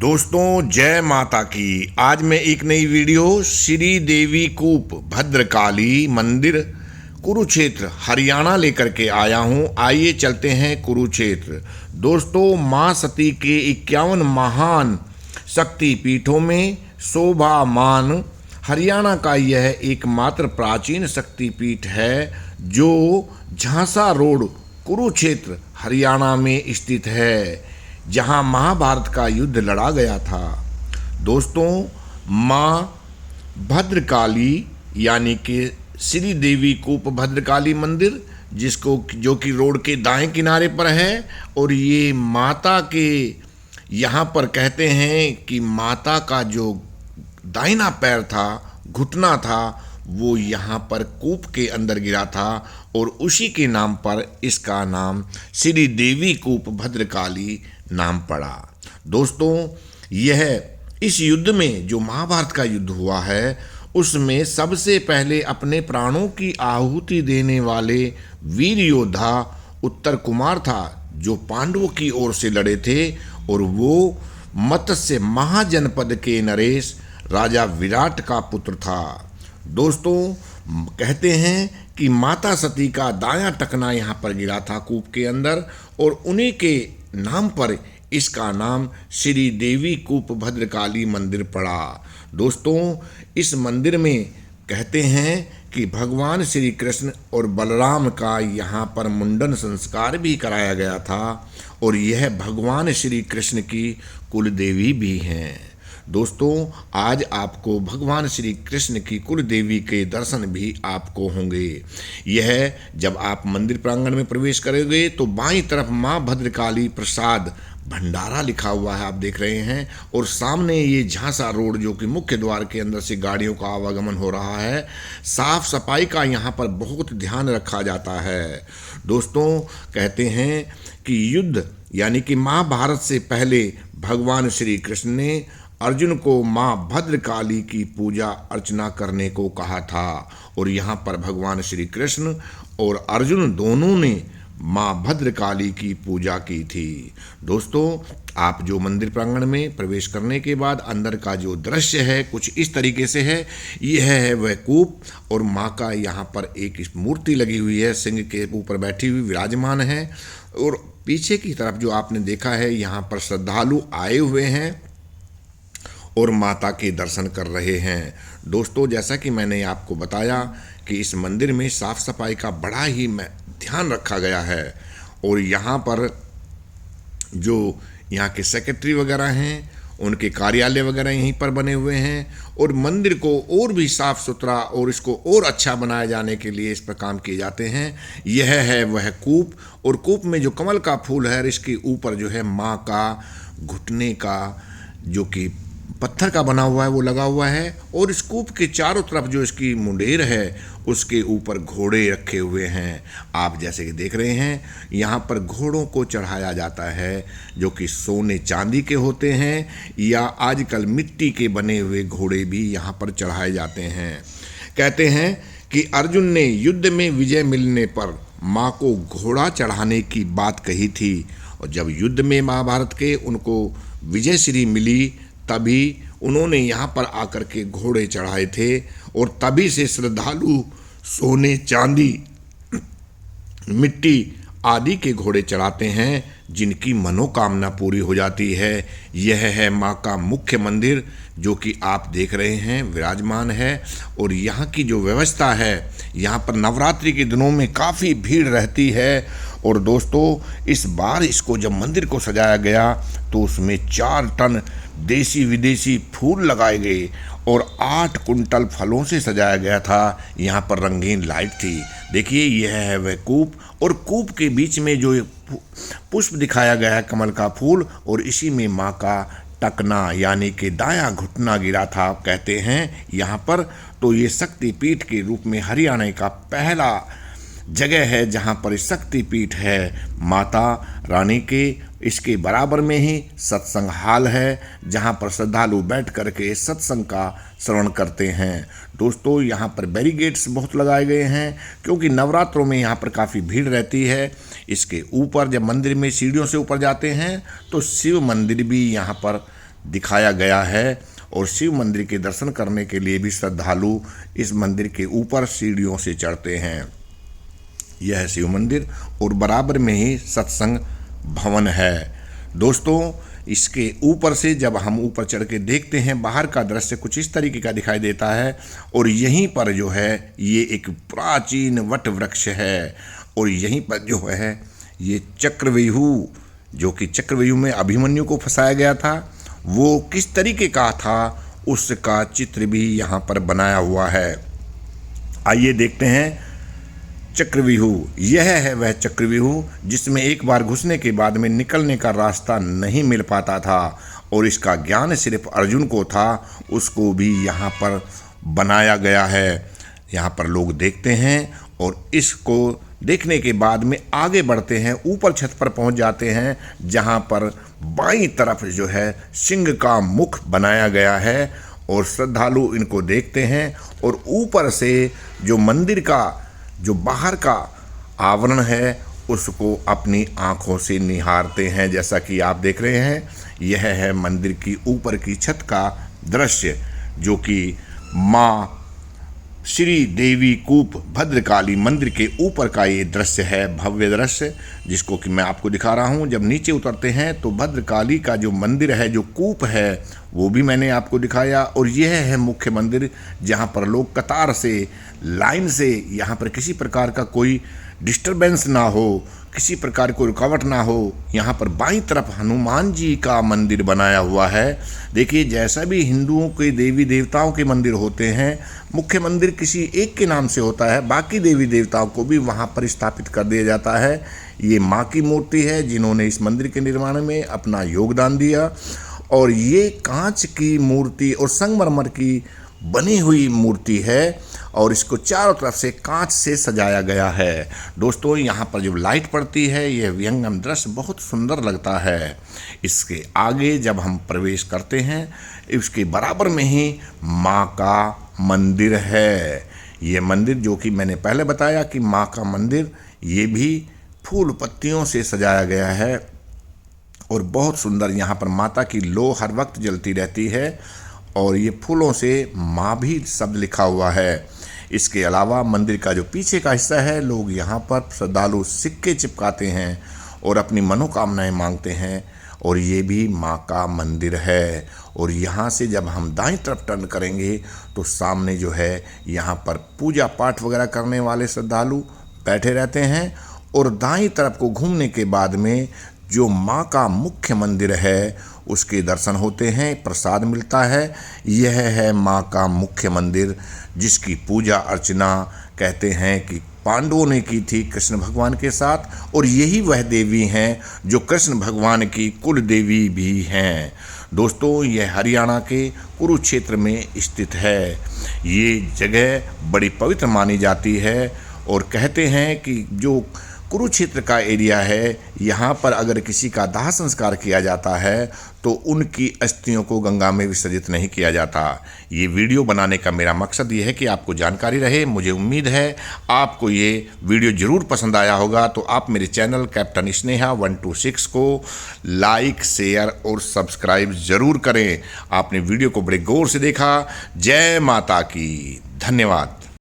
दोस्तों जय माता की। आज मैं एक नई वीडियो श्री देवी कूप भद्रकाली मंदिर कुरुक्षेत्र हरियाणा लेकर के आया हूं। आइए चलते हैं कुरुक्षेत्र। दोस्तों मां सती के 51 महान शक्ति पीठों में शोभामान हरियाणा का यह एकमात्र प्राचीन शक्तिपीठ है जो झांसा रोड कुरुक्षेत्र हरियाणा में स्थित है, जहां महाभारत का युद्ध लड़ा गया था। दोस्तों मां भद्रकाली यानी कि श्री देवी कूप भद्रकाली मंदिर जो कि रोड के दाएं किनारे पर है, और ये माता के यहाँ पर कहते हैं कि माता का जो दाहिना पैर था, घुटना था, वो यहाँ पर कूप के अंदर गिरा था और उसी के नाम पर इसका नाम श्री देवी कूप भद्रकाली नाम पड़ा। दोस्तों यह इस युद्ध में जो महाभारत का युद्ध हुआ है उसमें सबसे पहले अपने प्राणों की आहुति देने वाले वीर योद्धा उत्तर कुमार था, जो पांडवों की ओर से लड़े थे, और वो मत्स्य महाजनपद के नरेश राजा विराट का पुत्र था। दोस्तों कहते हैं कि माता सती का दायां टखना यहाँ पर गिरा था कूप के अंदर, और उन्हीं के नाम पर इसका नाम श्री देवी कूप भद्रकाली मंदिर पड़ा। दोस्तों इस मंदिर में कहते हैं कि भगवान श्री कृष्ण और बलराम का यहाँ पर मुंडन संस्कार भी कराया गया था, और यह भगवान श्री कृष्ण की कुल देवी भी हैं। दोस्तों आज आपको भगवान श्री कृष्ण की कुल देवी के दर्शन भी आपको होंगे। यह जब आप मंदिर प्रांगण में प्रवेश करोगे तो बाईं तरफ मां भद्रकाली प्रसाद भंडारा लिखा हुआ है, आप देख रहे हैं, और सामने ये झांसा रोड जो कि मुख्य द्वार के अंदर से गाड़ियों का आवागमन हो रहा है। साफ सफाई का यहाँ पर बहुत ध्यान रखा जाता है। दोस्तों कहते हैं कि युद्ध यानी कि महाभारत से पहले भगवान श्री कृष्ण ने अर्जुन को मां भद्रकाली की पूजा अर्चना करने को कहा था, और यहाँ पर भगवान श्री कृष्ण और अर्जुन दोनों ने मां भद्रकाली की पूजा की थी। दोस्तों आप जो मंदिर प्रांगण में प्रवेश करने के बाद अंदर का जो दृश्य है कुछ इस तरीके से है। यह है वह कूप, और मां का यहाँ पर एक मूर्ति लगी हुई है, सिंह के ऊपर बैठी हुई विराजमान है, और पीछे की तरफ जो आपने देखा है यहाँ पर श्रद्धालु आए हुए हैं और माता के दर्शन कर रहे हैं। दोस्तों जैसा कि मैंने आपको बताया कि इस मंदिर में साफ सफाई का बड़ा ही ध्यान रखा गया है, और यहाँ पर जो यहाँ के सेक्रेटरी वगैरह हैं उनके कार्यालय वगैरह यहीं पर बने हुए हैं, और मंदिर को और भी साफ सुथरा और इसको और अच्छा बनाए जाने के लिए इस पर काम किए जाते हैं। यह है वह कूप, और कूप में जो कमल का फूल है इसके ऊपर जो है माँ का घुटने का जो कि पत्थर का बना हुआ है वो लगा हुआ है, और इस कूप के चारों तरफ जो इसकी मुंडेर है उसके ऊपर घोड़े रखे हुए हैं। आप जैसे कि देख रहे हैं यहाँ पर घोड़ों को चढ़ाया जाता है, जो कि सोने चांदी के होते हैं, या आजकल मिट्टी के बने हुए घोड़े भी यहाँ पर चढ़ाए जाते हैं। कहते हैं कि अर्जुन ने युद्ध में विजय मिलने पर माँ को घोड़ा चढ़ाने की बात कही थी, और जब युद्ध में महाभारत के उनको विजय श्री मिली तभी उन्होंने यहाँ पर आकर के घोड़े चढ़ाए थे, और तभी से श्रद्धालु सोने चांदी मिट्टी आदि के घोड़े चढ़ाते हैं जिनकी मनोकामना पूरी हो जाती है। यह है माँ का मुख्य मंदिर जो कि आप देख रहे हैं विराजमान है, और यहाँ की जो व्यवस्था है यहाँ पर नवरात्रि के दिनों में काफ़ी भीड़ रहती है। और दोस्तों इस बार इसको जब मंदिर को सजाया गया तो उसमें 4 टन देसी विदेशी फूल लगाए गए और 8 कुंटल फलों से सजाया गया था। यहाँ पर रंगीन लाइट थी। देखिए यह है वह कूप, और कूप के बीच में जो पुष्प दिखाया गया है कमल का फूल, और इसी में माँ का टकना यानी कि दायां घुटना गिरा था कहते हैं यहाँ पर। तो ये शक्तिपीठ के रूप में हरियाणा का पहला जगह है जहाँ पर शक्तिपीठ है माता रानी के। इसके बराबर में ही सत्संग हाल है जहाँ पर श्रद्धालु बैठ करके सत्संग का श्रवण करते हैं। दोस्तों यहाँ पर बैरिकेड्स बहुत लगाए गए हैं क्योंकि नवरात्रों में यहाँ पर काफ़ी भीड़ रहती है। इसके ऊपर जब मंदिर में सीढ़ियों से ऊपर जाते हैं तो शिव मंदिर भी यहाँ पर दिखाया गया है। और शिव मंदिर के दर्शन करने के लिए भी श्रद्धालु इस मंदिर के ऊपर सीढ़ियों से चढ़ते हैं। यह है शिव मंदिर और बराबर में ही सत्संग भवन है। दोस्तों, इसके ऊपर से जब हम ऊपर चढ़ के देखते हैं, बाहर का दृश्य कुछ इस तरीके का दिखाई देता है। और यहीं पर जो है ये एक प्राचीन वट वृक्ष है और यहीं पर जो है ये चक्रव्यूह, जो कि चक्रव्यूह में अभिमन्यु को फंसाया गया था, वो किस तरीके का था उसका चित्र भी यहाँ पर बनाया हुआ है। आइए देखते हैं चक्रव्यूह। यह है वह चक्रव्यूह जिसमें एक बार घुसने के बाद में निकलने का रास्ता नहीं मिल पाता था और इसका ज्ञान सिर्फ अर्जुन को था, उसको भी यहाँ पर बनाया गया है। यहाँ पर लोग देखते हैं और इसको देखने के बाद में आगे बढ़ते हैं, ऊपर छत पर पहुँच जाते हैं जहाँ पर बाईं तरफ जो है सिंह का मुख बनाया गया है और श्रद्धालु इनको देखते हैं और ऊपर से जो मंदिर का जो बाहर का आवरण है उसको अपनी आँखों से निहारते हैं। जैसा कि आप देख रहे हैं, यह है मंदिर की ऊपर की छत का दृश्य, जो कि माँ श्री देवी कूप भद्रकाली मंदिर के ऊपर का ये दृश्य है, भव्य दृश्य, जिसको कि मैं आपको दिखा रहा हूँ। जब नीचे उतरते हैं तो भद्रकाली का जो मंदिर है, जो कूप है, वो भी मैंने आपको दिखाया। और यह है मुख्य मंदिर जहाँ पर लोग कतार से, लाइन से, यहाँ पर किसी प्रकार का कोई डिस्टरबेंस ना हो, किसी प्रकार कोई रुकावट ना हो। यहाँ पर बाईं तरफ हनुमान जी का मंदिर बनाया हुआ है। देखिए, जैसा भी हिंदुओं के देवी देवताओं के मंदिर होते हैं, मुख्य मंदिर किसी एक के नाम से होता है, बाकी देवी देवताओं को भी वहाँ पर स्थापित कर दिया जाता है। ये माँ की मूर्ति है जिन्होंने इस मंदिर के निर्माण में अपना योगदान दिया। और ये कांच की मूर्ति और संगमरमर की बनी हुई मूर्ति है और इसको चारों तरफ से कांच से सजाया गया है। दोस्तों, यहाँ पर जो लाइट पड़ती है, यह विहंगम दृश्य बहुत सुंदर लगता है। इसके आगे जब हम प्रवेश करते हैं, इसके बराबर में ही माँ का मंदिर है। ये मंदिर, जो कि मैंने पहले बताया कि माँ का मंदिर, ये भी फूल पत्तियों से सजाया गया है और बहुत सुंदर। यहाँ पर माता की लो हर वक्त जलती रहती है और ये फूलों से माँ भी शब्द लिखा हुआ है। इसके अलावा मंदिर का जो पीछे का हिस्सा है, लोग यहाँ पर श्रद्धालु सिक्के चिपकाते हैं और अपनी मनोकामनाएं मांगते हैं और ये भी माँ का मंदिर है। और यहाँ से जब हम दाईं तरफ टर्न करेंगे तो सामने जो है यहाँ पर पूजा पाठ वगैरह करने वाले श्रद्धालु बैठे रहते हैं और दाईं तरफ को घूमने के बाद में जो माँ का मुख्य मंदिर है उसके दर्शन होते हैं, प्रसाद मिलता है। यह है माँ का मुख्य मंदिर जिसकी पूजा अर्चना कहते हैं कि पांडवों ने की थी कृष्ण भगवान के साथ, और यही वह देवी हैं जो कृष्ण भगवान की कुल देवी भी हैं। दोस्तों, यह हरियाणा के कुरुक्षेत्र में स्थित है। ये जगह बड़ी पवित्र मानी जाती है और कहते हैं कि जो कुरुक्षेत्र का एरिया है, यहाँ पर अगर किसी का दाह संस्कार किया जाता है तो उनकी अस्थियों को गंगा में विसर्जित नहीं किया जाता। ये वीडियो बनाने का मेरा मकसद ये है कि आपको जानकारी रहे। मुझे उम्मीद है आपको ये वीडियो ज़रूर पसंद आया होगा। तो आप मेरे चैनल कैप्टन स्नेहा 126 को लाइक, शेयर और सब्सक्राइब ज़रूर करें। आपने वीडियो को बड़े गौर से देखा। जय माता की। धन्यवाद।